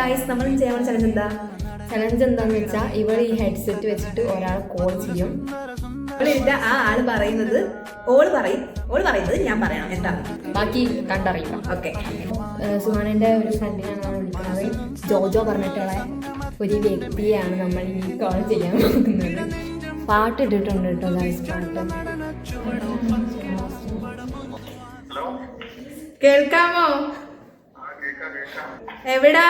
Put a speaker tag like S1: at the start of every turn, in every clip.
S1: Guys, നമ്മൾ ചെയ്യാൻ challenge എന്താ?
S2: ചലഞ്ച് എന്താന്ന് വെച്ചാൽ ഇവർ ഈ ഹെഡ്സെറ്റ് വെച്ചിട്ട് ഒരാളെ കോൾ ചെയ്യും.
S1: ഇവിടെ ആ ആള് പറയുന്നത് ഓള് പറയുന്നത് ഞാൻ പറയണം. എന്താ
S2: ബാക്കി കണ്ടറിയില്ല.
S1: ഓക്കെ.
S2: സുഹാനന്റെ ഒരു ഫ്രണ്ടിനാണ് നമ്മൾ വിളിക്കുന്നത്. ജോജോ പറഞ്ഞിട്ടുള്ള ഒരു വ്യക്തിയാണ് നമ്മൾ ഈ കോൾ ചെയ്യാൻ നോക്കുന്നത്. പാട്ട് ഇട്ടിട്ടുണ്ട് കേട്ടോ ഗായ്സ്.
S1: കേൾക്കാമോ? എവിടാ?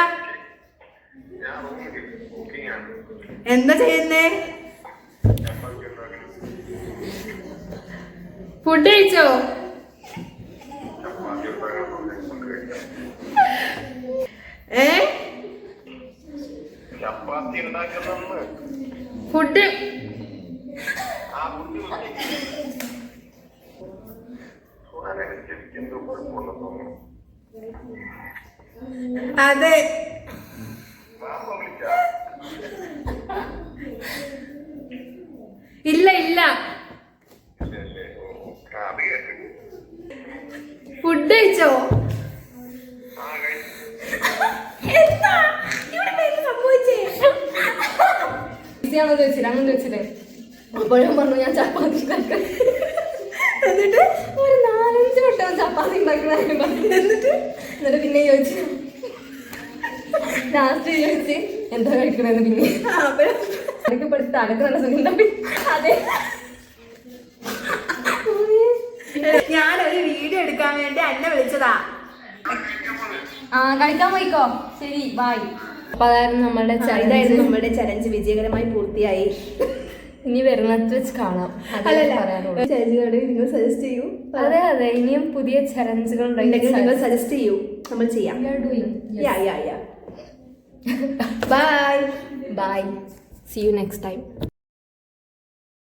S1: എന്താ ചെയ്യുന്നേ? ഫുഡ് കഴിച്ചോ? ഫുഡ് അതെ. ഇല്ല ഫുഡ് കഴിച്ചോ? എന്താ ഇവിടെ സംഭവിച്ചേ?
S2: ഈസിയാണോ ചോദിച്ചില്ല? അങ്ങനെ ചോദിച്ചില്ലേ? അപ്പോഴും പറഞ്ഞു ഞാൻ ചപ്പാത്തി ഉണ്ടാക്കാൻ.
S1: എന്നിട്ട്
S2: ഒരു 4-5 വട്ടം ചപ്പാത്തി ഉണ്ടാക്കുന്ന പറഞ്ഞു. എന്നിട്ട് പിന്നെ ചോദിച്ചു, ലാസ്റ്റ് ചോദിച്ച് എന്താ കഴിക്കണെന്ന്. പിന്നെ അതൊക്കെ പഠിച്ച് തലക്ക് നല്ല സുഖം. അതെ,
S1: ഞാനൊരു വീഡിയോ എടുക്കാൻ വേണ്ടി എന്നെ വിളിച്ചതാ.
S2: കഴിക്കാൻ പോയിക്കോ. ശരി, ബൈ. അപ്പൊ അതായിരുന്നു
S1: നമ്മളുടെ ചലഞ്ച് വിജയകരമായി പൂർത്തിയായി.
S2: ഇനി വരുന്നത് വെച്ച് കാണാം.
S1: ചലഞ്ചുകൾ നിങ്ങൾ സജസ്റ്റ് ചെയ്യൂ.
S2: അതെ, ഇനിയും പുതിയ ചലഞ്ചുകൾ ഉണ്ടെങ്കിൽ
S1: നിങ്ങൾ സജസ്റ്റ് ചെയ്യൂ, നമ്മൾ ചെയ്യാം. Bye.
S2: See you next time.